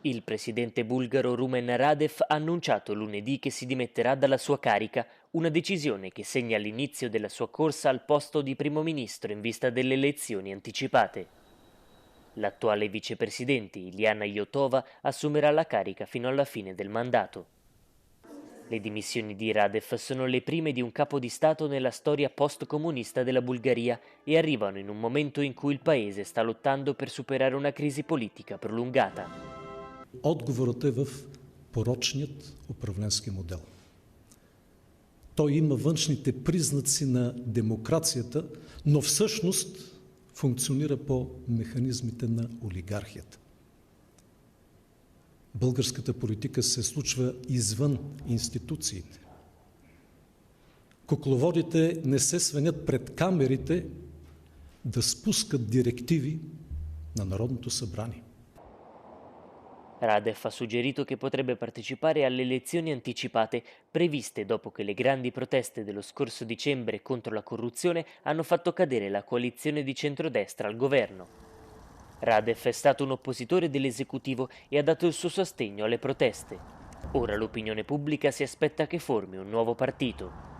Il presidente bulgaro Rumen Radev ha annunciato lunedì che si dimetterà dalla sua carica, una decisione che segna l'inizio della sua corsa al posto di primo ministro in vista delle elezioni anticipate. L'attuale vicepresidente Iliana Iotova assumerà la carica fino alla fine del mandato. Le dimissioni di Radev sono le prime di un capo di Stato nella storia post-comunista della Bulgaria e arrivano in un momento in cui il paese sta lottando per superare una crisi politica prolungata. Отговорът е в порочният управленски модел. Той има външните признаци на демокрацията, но всъщност функционира по механизмите на олигархията. Българската политика се случва извън институциите. Кукловодите не се свенят пред камерите да спускат директиви на Народното събрание. Radev ha suggerito che potrebbe partecipare alle elezioni anticipate previste dopo che le grandi proteste dello scorso dicembre contro la corruzione hanno fatto cadere la coalizione di centrodestra al governo. Radev è stato un oppositore dell'esecutivo e ha dato il suo sostegno alle proteste. Ora l'opinione pubblica si aspetta che formi un nuovo partito.